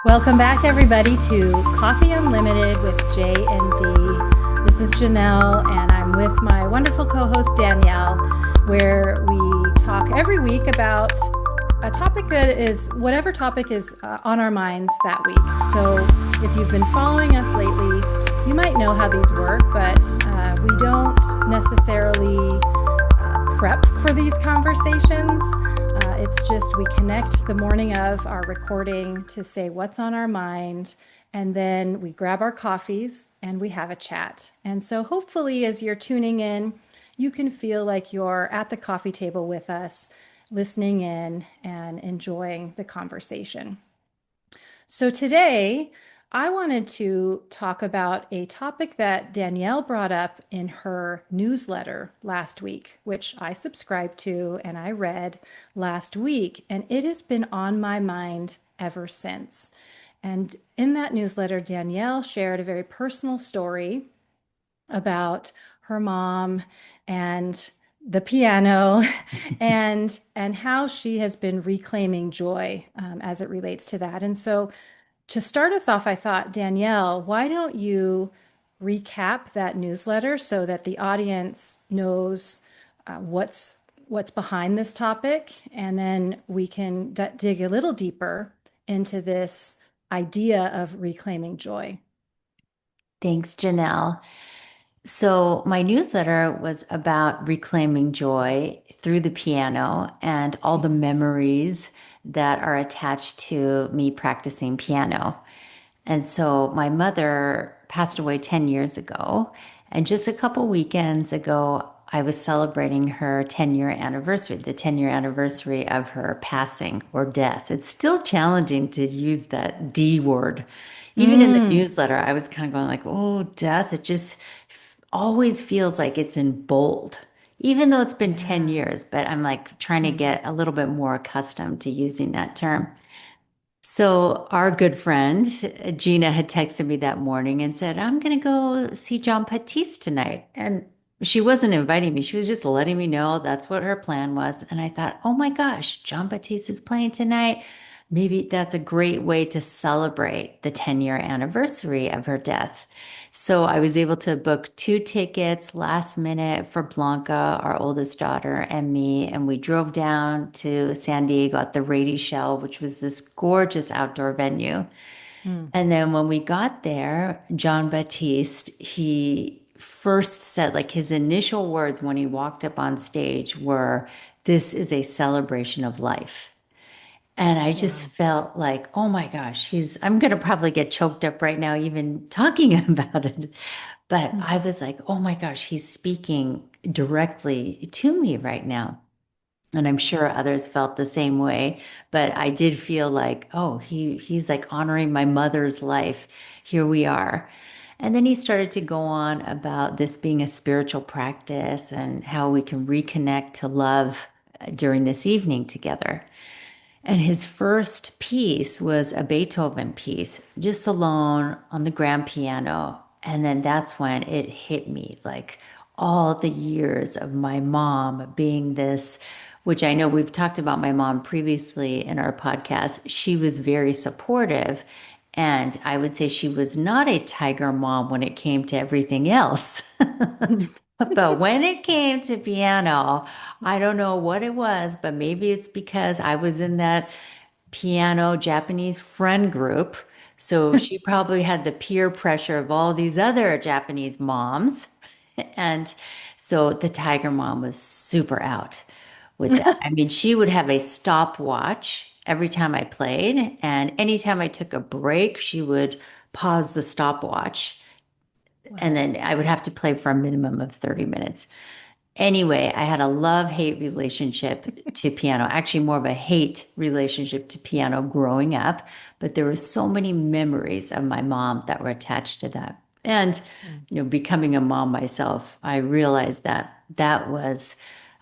Welcome back, everybody, to Coffee Unlimited with J and D. This is Janelle, and I'm with my wonderful co-host Danielle, where we talk every week about a topic that is whatever topic is on our minds that week. So if you've been following us lately, you might know how these work, but we don't necessarily prep for these conversations. It's just we connect the morning of our recording to say what's on our mind, and then we grab our coffees and we have a chat. And so hopefully, as you're tuning in, you can feel like you're at the coffee table with us, listening in and enjoying the conversation. So today, I wanted to talk about a topic that Danielle brought up in her newsletter last week, which I subscribed to and I read last week, and it has been on my mind ever since. And in that newsletter, Danielle shared a very personal story about her mom and the piano and how she has been reclaiming joy as it relates to that. And so to start us off, I thought, Danielle, why don't you recap that newsletter so that the audience knows what's behind this topic, and then we can dig a little deeper into this idea of reclaiming joy. Thanks, Janelle. So, my newsletter was about reclaiming joy through the piano and all the memories that are attached to me practicing piano. And so, my mother passed away 10 years ago. And just a couple weekends ago, I was celebrating her 10-year anniversary, the 10-year anniversary of her passing or death. It's still challenging to use that D word. Even in the Mm, newsletter, I was kind of going like, oh, death. It just always feels like it's in bold, even though it's been 10 yeah. years, but I'm like trying to Mm. get a little bit more accustomed to using that term. So our good friend Gina had texted me that morning and said, I'm going to go see John Batiste tonight. And she wasn't inviting me. She was just letting me know that's what her plan was. And I thought, oh my gosh, John Batiste is playing tonight. Maybe that's a great way to celebrate the 10-year anniversary of her death. So I was able to book two tickets last minute for Blanca, our oldest daughter, and me. And we drove down to San Diego at the Rady Shell, which was this gorgeous outdoor venue. Mm. And then when we got there, John Batiste, he first said, like his initial words when he walked up on stage were, "This is a celebration of life." And I just Wow. felt like, oh my gosh, I'm going to probably get choked up right now, even talking about it. But Mm. I was like, oh my gosh, he's speaking directly to me right now. And I'm sure others felt the same way. But I did feel like, oh, he's like honoring my mother's life. Here we are. And then he started to go on about this being a spiritual practice and how we can reconnect to love during this evening together. And his first piece was a Beethoven piece, just alone on the grand piano. And then that's when it hit me like all the years of my mom being this, which I know we've talked about my mom previously in our podcast. She was very supportive. And I would say she was not a tiger mom when it came to everything else. But when it came to piano, I don't know what it was, but maybe it's because I was in that piano Japanese friend group. So she probably had the peer pressure of all these other Japanese moms. And so the tiger mom was super out with that. I mean, she would have a stopwatch every time I played, and anytime I took a break, she would pause the stopwatch. And Wow. then I would have to play for a minimum of 30 minutes. Anyway, I had a love-hate relationship to piano, actually more of a hate relationship to piano growing up, but there were so many memories of my mom that were attached to that. And, Mm. becoming a mom myself, I realized that that was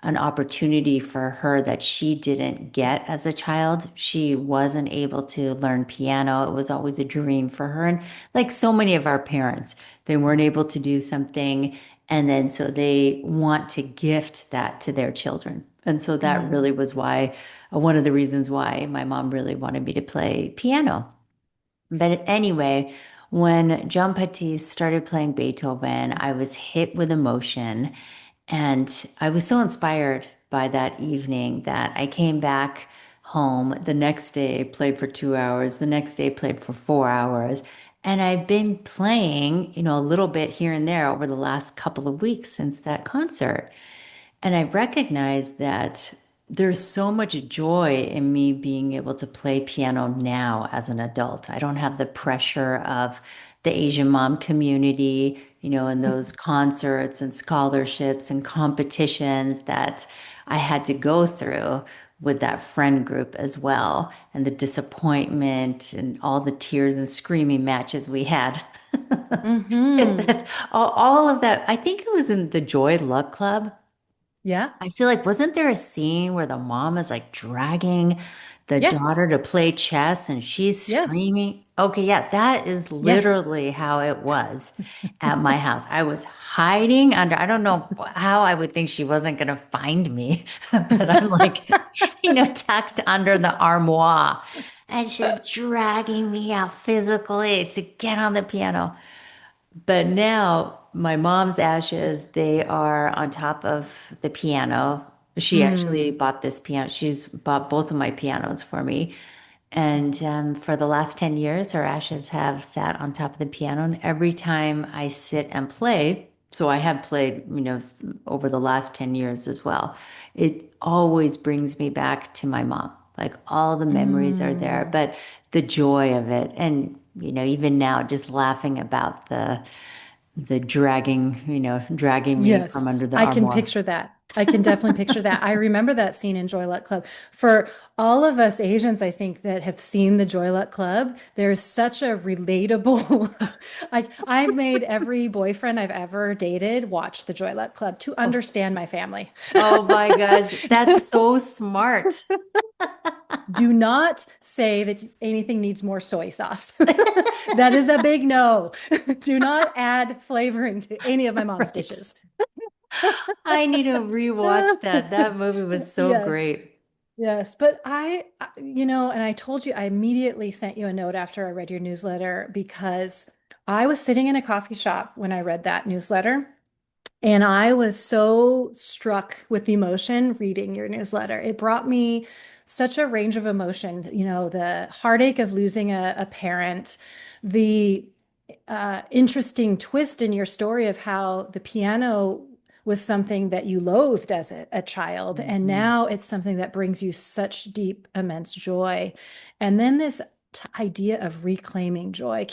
an opportunity for her that she didn't get as a child. She wasn't able to learn piano. It was always a dream for her. And like so many of our parents, they weren't able to do something, and then so they want to gift that to their children. And so that Mm. really was why, one of the reasons why my mom really wanted me to play piano. But anyway, when John Batiste started playing Beethoven, I was hit with emotion. And I was so inspired by that evening that I came back home the next day, played for 2 hours, the next day, played for 4 hours. And I've been playing, a little bit here and there over the last couple of weeks since that concert. And I recognized that there's so much joy in me being able to play piano now as an adult. I don't have the pressure of the Asian mom community, and those concerts and scholarships and competitions that I had to go through with that friend group as well, and the disappointment and all the tears and screaming matches we had. Mm-hmm. That's all of that. I think it was in the Joy Luck Club. Yeah. I feel like wasn't there a scene where the mom is like dragging the Yeah. daughter to play chess and she's Yes. screaming? Okay, yeah, that is Yeah. literally how it was at my house. I was hiding under, I don't know how I would think she wasn't going to find me, but I'm like, tucked under the armoire and she's dragging me out physically to get on the piano. But now my mom's ashes, they are on top of the piano. She actually Mm. bought this piano. She's bought both of my pianos for me. And for the last 10 years, her ashes have sat on top of the piano. And every time I sit and play, so I have played, over the last 10 years as well, it always brings me back to my mom. Like all the memories are there, Mm. but the joy of it. And, even now, just laughing about the dragging me Yes, from under the I can armoire. picture that. I can definitely picture that. I remember that scene in Joy Luck Club. For all of us Asians, I think that have seen the Joy Luck Club, there's such a relatable, like I've made every boyfriend I've ever dated watch the Joy Luck Club to Oh, understand my family. oh my gosh, that's so smart. Do not say that anything needs more soy sauce. That is a big no. Do not add flavoring to any of my mom's Right. dishes. I need to rewatch that. That movie was so Yes. great. Yes, but and I told you I immediately sent you a note after I read your newsletter because I was sitting in a coffee shop when I read that newsletter. And I was so struck with the emotion reading your newsletter. It brought me such a range of emotion, the heartache of losing a parent, the interesting twist in your story of how the piano was something that you loathed as a child, and Mhm. now it's something that brings you such deep, immense joy. And then this idea of reclaiming joy.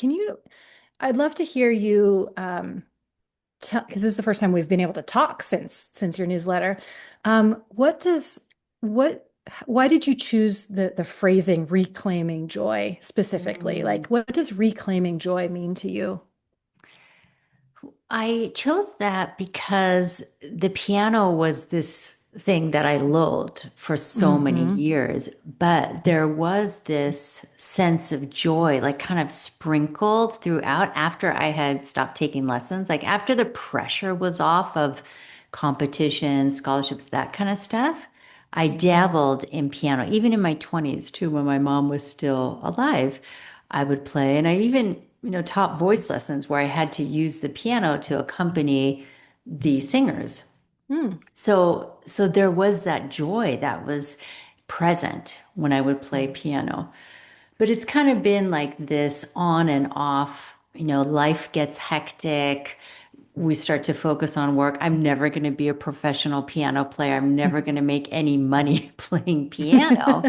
I'd love to hear you because this is the first time we've been able to talk since your newsletter. What does what why did you choose the phrasing reclaiming joy specifically? Mm. Like what does reclaiming joy mean to you? I chose that because the piano was this thing that I loathed for so many Hmm. years, but there was this sense of joy, like kind of sprinkled throughout after I had stopped taking lessons, like after the pressure was off of competition, scholarships, that kind of stuff. I dabbled in piano, even in my 20s too, when my mom was still alive. I would play, and I even, taught voice lessons where I had to use the piano to accompany the singers. Mm. So there was that joy that was present when I would play piano. But it's kind of been like this on and off, life gets hectic. We start to focus on work. I'm never going to be a professional piano player. I'm never going to make any money playing piano.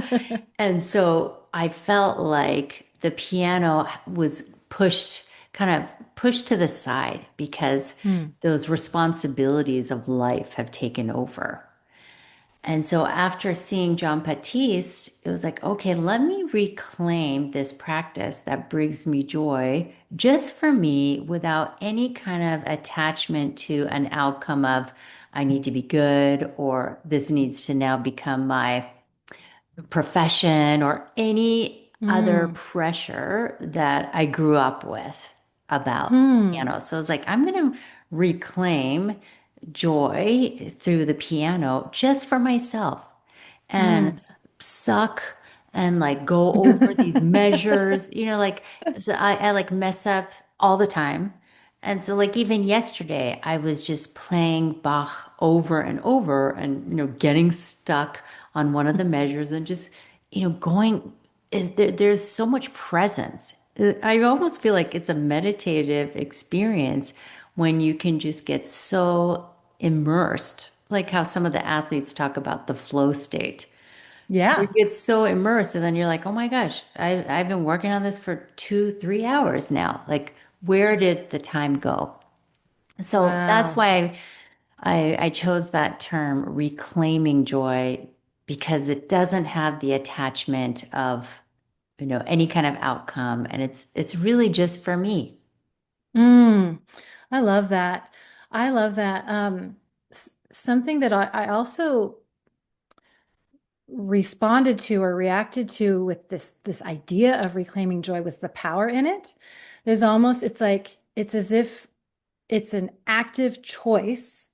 And so I felt like the piano was kind of pushed to the side because Mm. those responsibilities of life have taken over. And so after seeing John Batiste, it was like, okay, let me reclaim this practice that brings me joy just for me without any kind of attachment to an outcome of I need to be good or this needs to now become my profession or any other Mm. pressure that I grew up with about Hmm. piano. So it's like, I'm going to reclaim joy through the piano just for myself and Mm. suck and like go over these measures, like so I like mess up all the time. And so like even yesterday, I was just playing Bach over and over and getting stuck on one of the measures and just, going there's so much presence. I almost feel like it's a meditative experience when you can just get so immersed, like how some of the athletes talk about the flow state. You Yeah. get so immersed, and then you're like, oh my gosh, I've been working on this for 2, 3 hours now. Like, where did the time go? So that's Wow. why I chose that term, reclaiming joy, because it doesn't have the attachment of, any kind of outcome. And it's really just for me. Mm, I love that. I love that. Something that I also responded to or reacted to with this idea of reclaiming joy was the power in it. There's almost, it's like, it's as if it's an active choice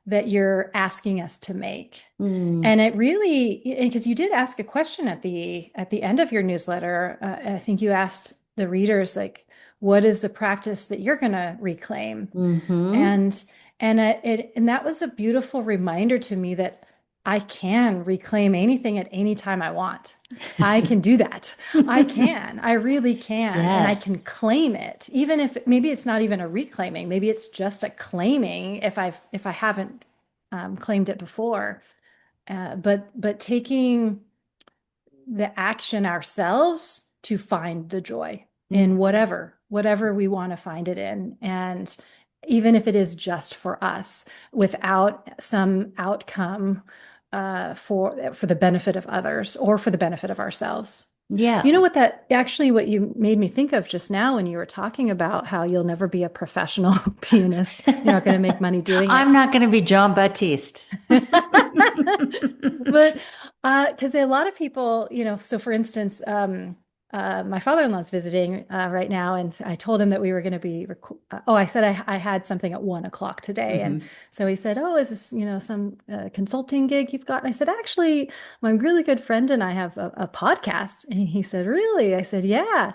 that you're asking us to make. Mm, And it really, because you did ask a question at the end of your newsletter. I think you asked the readers like, what is the practice that you're going to reclaim? mm-hmm. And and that was a beautiful reminder to me that I can reclaim anything at any time I want. I can do that. I can. I really can. And I can Yes. claim it. Even if maybe it's not even a reclaiming, maybe it's just a claiming if I haven't claimed it before. But taking the action ourselves to find the joy in whatever we want to find it in. And even if it is just for us without some outcome for the benefit of others or for the benefit of ourselves. You Yeah. know what you made me think of just now when you were talking about how you'll never be a professional pianist. You're not going to make money doing it. I'm not going to be John Baptiste. But because a lot of people, so for instance, my father-in-law's visiting right now, and I told him that we were going to be. I said I had something at 1 o'clock today, and Mhm. so he said, "Oh, is this some consulting gig you've got?" And I said, "Actually, my really good friend and I have a podcast." And he said, "Really?" I said, "Yeah."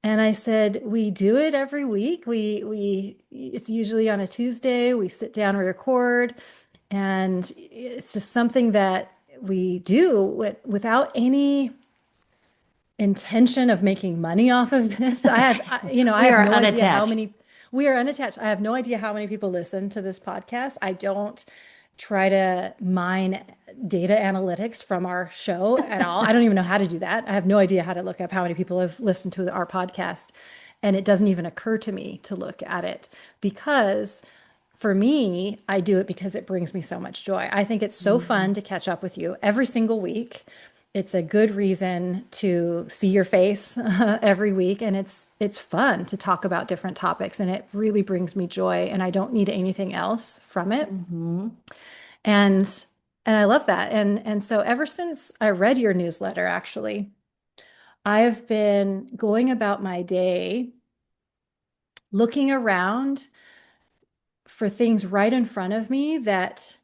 And I said, "We do it every week. It's usually on a Tuesday. We sit down, we record." And it's just something that we do without any intention of making money off of this. I We have are no idea how unattached. many, we are unattached. I have no idea how many people listen to this podcast. I don't try to mine data analytics from our show at all. I don't even know how to do that. I have no idea how to look up how many people have listened to our podcast. And it doesn't even occur to me to look at it because for me, I do it because it brings me so much joy. I think it's so fun Mhm. to catch up with you every single week. It's a good reason to see your face every week, and it's fun to talk about different topics, and it really brings me joy, and I don't need anything else from it. Mhm. And and I love that. And so ever since I read your newsletter, actually, I have been going about my day looking around for things right in front of me that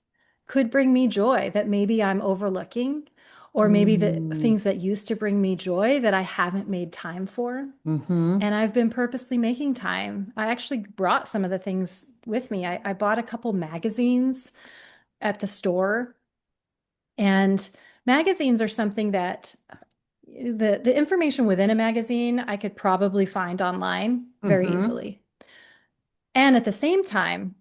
could bring me joy that maybe I'm overlooking, or maybe the Mhm. things that used to bring me joy that I haven't made time for. Mhm. And I've been purposely making time. I actually brought some of the things with me. I bought a couple magazines at the store, and magazines are something that the information within a magazine I could probably find online very Mhm. easily. And at the same time,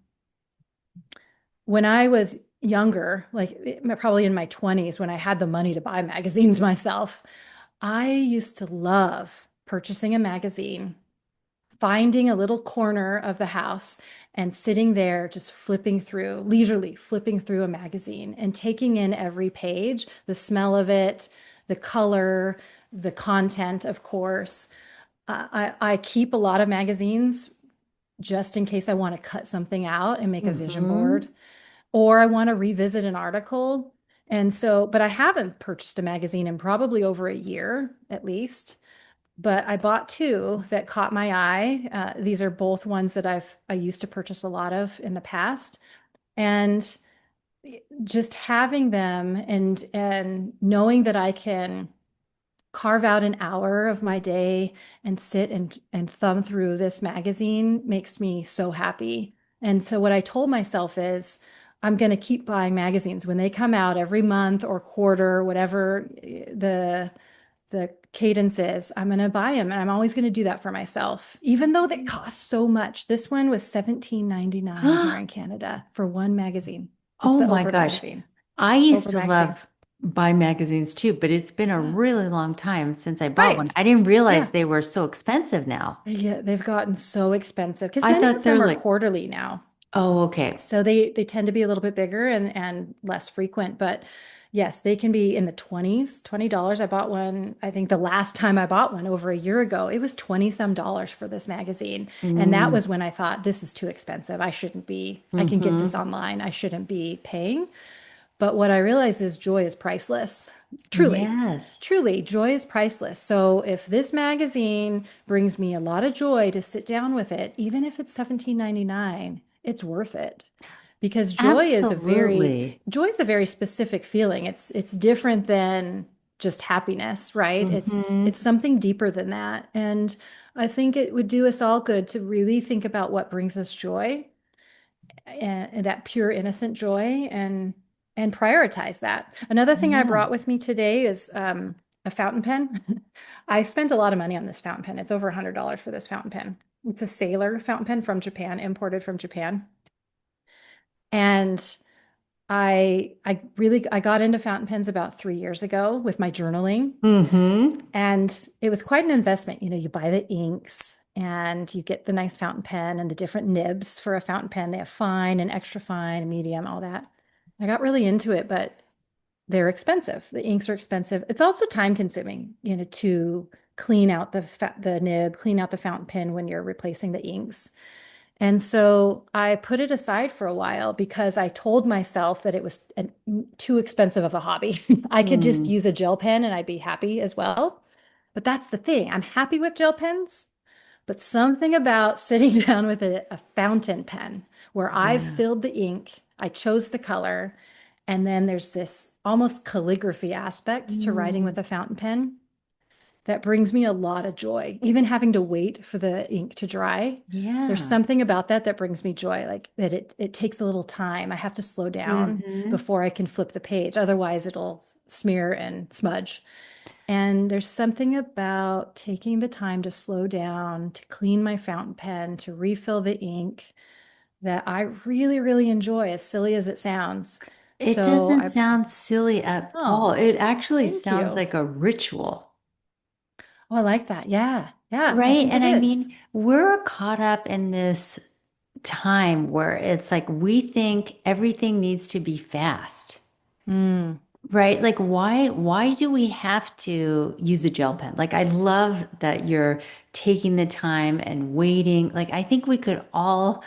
when I was younger, like probably in my 20s, when I had the money to buy magazines myself, I used to love purchasing a magazine, finding a little corner of the house and sitting there just flipping through, leisurely flipping through a magazine and taking in every page, the smell of it, the color, the content, of course. I keep a lot of magazines just in case I want to cut something out and make a vision board Mhm. or I want to revisit an article. And so, but I haven't purchased a magazine in probably over a year at least. But I bought two that caught my eye. These are both ones that I used to purchase a lot of in the past. And just having them and knowing that I can carve out an hour of my day and sit and thumb through this magazine makes me so happy. And so what I told myself is I'm going to keep buying magazines when they come out every month or quarter, whatever the cadence is. I'm going to buy them, and I'm always going to do that for myself, even though they cost so much. This one was 17.99 here in Canada for one magazine. It's Oh the my Oprah gosh. magazine. I used Oprah to magazine. love buy magazines too, but it's been a really long time since I bought one. Right. I didn't realize Yeah. they were so expensive now. Yeah, they've gotten so expensive because I many thought of they're them are like, quarterly now. oh, okay. So they tend to be a little bit bigger and less frequent, but yes, they can be in the 20s, $20. I bought one, I think the last time I bought one over a year ago, it was 20 some dollars for this magazine. And that Mm, was when I thought this is too expensive. I shouldn't be, I can get this mm-hmm. online. I shouldn't be paying. But what I realize is joy is priceless. Truly, Yes. truly, joy is priceless. So if this magazine brings me a lot of joy to sit down with it, even if it's 17.99, it's worth it. Because Absolutely. joy is a very specific feeling. It's different than just happiness, right? Mm-hmm. It's something deeper than that. And I think it would do us all good to really think about what brings us joy and that pure innocent joy and prioritize that. Another thing I Yeah. brought with me today is a fountain pen. I spent a lot of money on this fountain pen. It's over $100 for this fountain pen. It's a Sailor fountain pen from Japan, imported from Japan. And I got into fountain pens about 3 years ago with my journaling. Mm-hmm. And it was quite an investment. You know, you buy the inks and you get the nice fountain pen and the different nibs for a fountain pen. They have fine and extra fine and medium, all that. I got really into it, but they're expensive. The inks are expensive. It's also time consuming, you know, to clean out the nib, clean out the fountain pen when you're replacing the inks. And so I put it aside for a while because I told myself that it was too expensive of a hobby. I could just Mm. use a gel pen and I'd be happy as well. But that's the thing. I'm happy with gel pens, but something about sitting down with a fountain pen where I've Yeah. filled the ink, I chose the color, and then there's this almost calligraphy aspect to writing Mm. with a fountain pen that brings me a lot of joy. Even having to wait for the ink to dry, there's Yeah. something about that that brings me joy, like that it takes a little time. I have to slow down Mm-hmm. before I can flip the page. Otherwise, it'll smear and smudge. And there's something about taking the time to slow down, to clean my fountain pen, to refill the ink that I really, really enjoy, as silly as it sounds. It So doesn't sound silly at all. oh, It actually thank sounds you. like a ritual. Oh, I like that. Yeah. Yeah, I Right. think And it I is. mean, we're caught up in this time where it's like we think everything needs to be fast. Mm. Right? Like why do we have to use a gel pen? Like I love that you're taking the time and waiting. Like I think we could all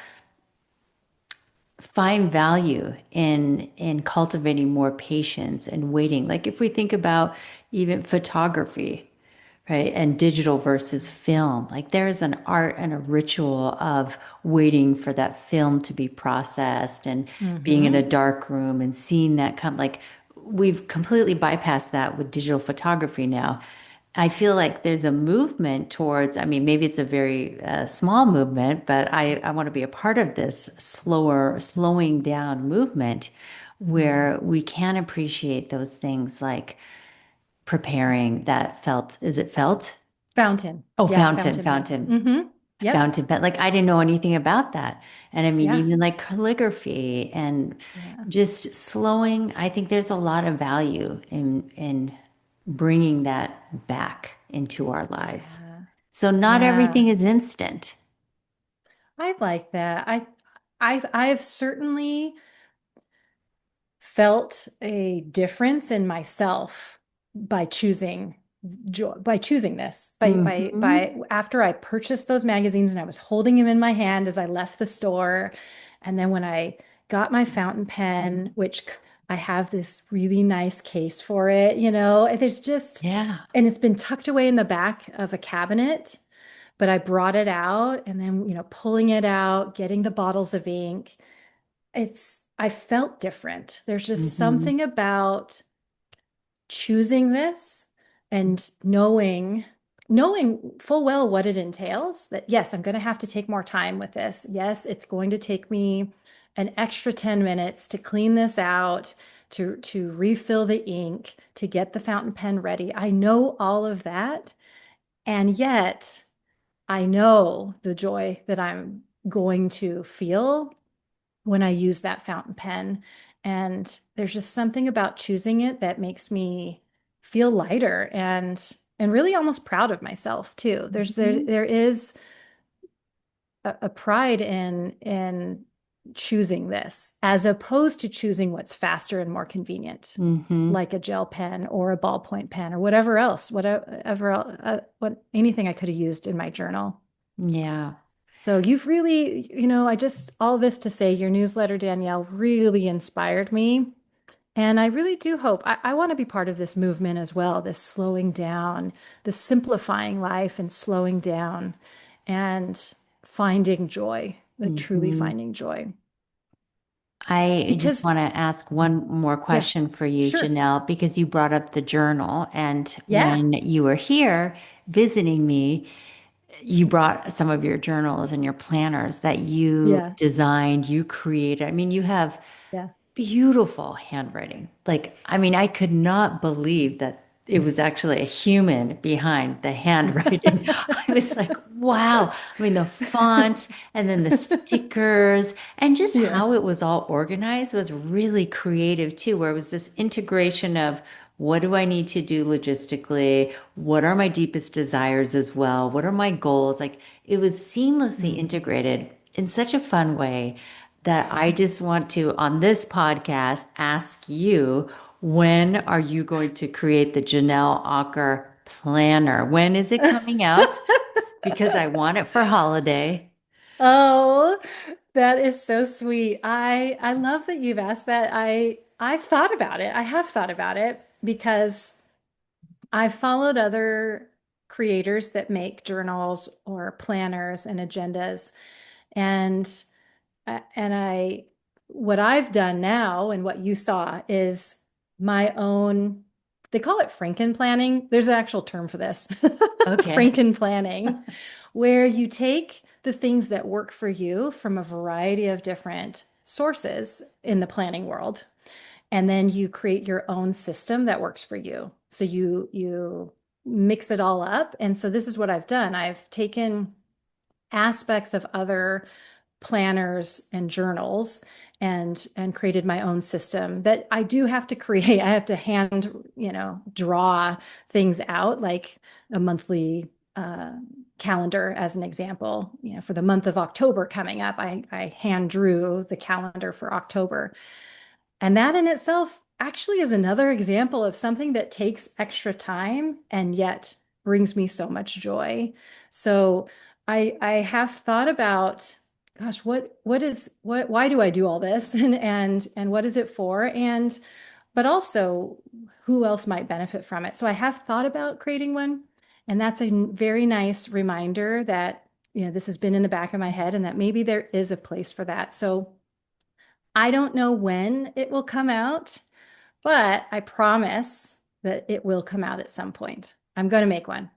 find value in cultivating more patience and waiting. Like if we think about even photography, right? And digital versus film. Like there is an art and a ritual of waiting for that film to be processed and being in a Hmm. dark room and seeing that come like we've completely bypassed that with digital photography now. I feel like there's a movement towards, I mean, maybe it's a very small movement, but I want to be a part of this slowing down movement Hmm. where we can appreciate those things like preparing that felt, is it felt? Fountain. Oh, Yeah, fountain, fountain pen. fountain, Hmm. Yep. fountain pen. Like I didn't know anything about that. And I mean, Yeah. even like calligraphy and Yeah. just slowing, I think there's a lot of value in bringing that back into our lives. Yeah. So not Yeah. everything is instant. I like that. I've certainly felt a difference in myself by choosing joy, by choosing this, Hmm. by after I purchased those magazines and I was holding them in my hand as I left the store. And then when I got my fountain pen, which I have this really nice case for it, you know, there's just, Yeah. and it's been tucked away in the back of a cabinet, but I brought it out and then, you know, pulling it out, getting the bottles of ink. I felt different. There's just Hmm. something about choosing this and knowing full well what it entails, that yes, I'm going to have to take more time with this. Yes, it's going to take me an extra 10 minutes to clean this out, to refill the ink, to get the fountain pen ready. I know all of that, and yet I know the joy that I'm going to feel when I use that fountain pen. And there's just something about choosing it that makes me feel lighter and really almost proud of myself too. Mhm. There is a pride in choosing this as opposed to choosing what's faster and more convenient, Mhm. like a gel pen or a ballpoint pen or what anything I could have used in my journal. Yeah. So you've really, I just all this to say your newsletter, Danielle, really inspired me. And I really do hope I want to be part of this movement as well, this slowing down, this simplifying life and slowing down and finding joy, the truly Mhm. finding joy. I just Because, want to ask one more yeah, question for you, sure. Janelle, because you brought up the journal. And Yeah, when you were here visiting me, you brought some of your journals and your planners that you yeah, designed, you created. I mean, you have yeah. beautiful handwriting. Like, I mean, I could not believe that it was actually a human behind the handwriting. I was like, wow. I mean, the font and then the stickers and just Yeah. how it was all organized was really creative too, where it was this integration of what do I need to do logistically? What are my deepest desires as well? What are my goals? Like, it was seamlessly Mm. integrated in such a fun way that I just want to, on this podcast, ask you, when are you going to create the Janelle Ocker planner? When is it coming out? Because I want it for holiday. Oh, that is so sweet. I love that you've asked that. I've thought about it. I have thought about it because I've followed other creators that make journals or planners and agendas. And and I what I've done now and what you saw is my own, they call it Franken planning. There's an actual term for this. Okay. Franken planning, where you take the things that work for you from a variety of different sources in the planning world, and then you create your own system that works for you. So you mix it all up. And so this is what I've done. I've taken aspects of other planners and journals and created my own system that I do have to create. I have to hand, draw things out like a monthly calendar as an example. For the month of October coming up, I hand drew the calendar for October. And that in itself actually is another example of something that takes extra time and yet brings me so much joy. So I have thought about, gosh, why do I do all this? And what is it for? And but also who else might benefit from it? So I have thought about creating one. And that's a very nice reminder that, this has been in the back of my head and that maybe there is a place for that. So I don't know when it will come out, but I promise that it will come out at some point. I'm going to make one.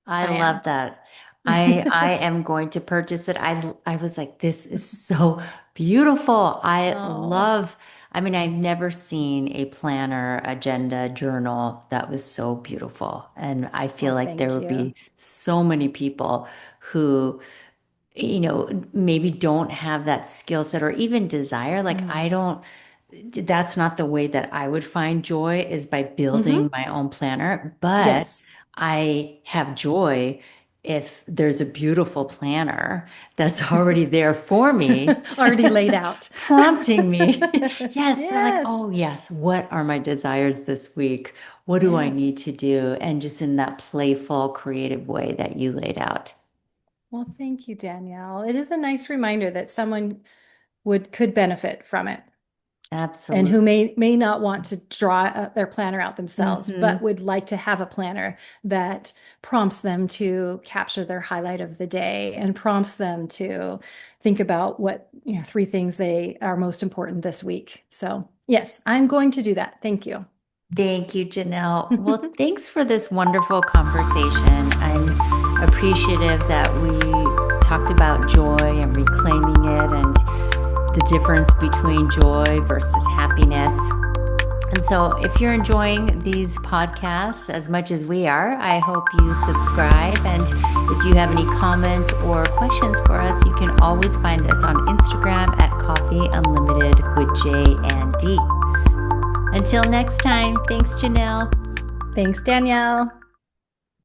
I I love am. that. I am going to purchase it. I was like, this is so beautiful. Oh, I mean, I've never seen a planner, agenda, journal that was so beautiful. And I feel well, like there thank would you. be so many people who maybe don't have that skill set or even desire. Like, Mm. that's not the way that I would find joy is by building Hmm. my own planner. But Yes. I have joy if there's a beautiful planner that's already there for me, Already laid out. prompting me. Yes, they're like, Yes. oh, yes, what are my desires this week? What do I need Yes. to do? And just in that playful, creative way that you laid out. Well, thank you, Danielle. It is a nice reminder that someone could benefit from it, and who Absolutely. may not want to draw their planner out themselves, but Hmm. would like to have a planner that prompts them to capture their highlight of the day and prompts them to think about what, three things they are most important this week. So, yes, I'm going to do that. Thank you. Thank you, Janelle. Well, thanks for this wonderful conversation. I'm appreciative that we talked about joy and reclaiming it and the difference between joy versus happiness. And so, if you're enjoying these podcasts as much as we are, I hope you subscribe. And if you have any comments or questions for us, you can always find us on Instagram at Coffee Unlimited with J and D. Until next time, thanks, Janelle. Thanks, Danielle.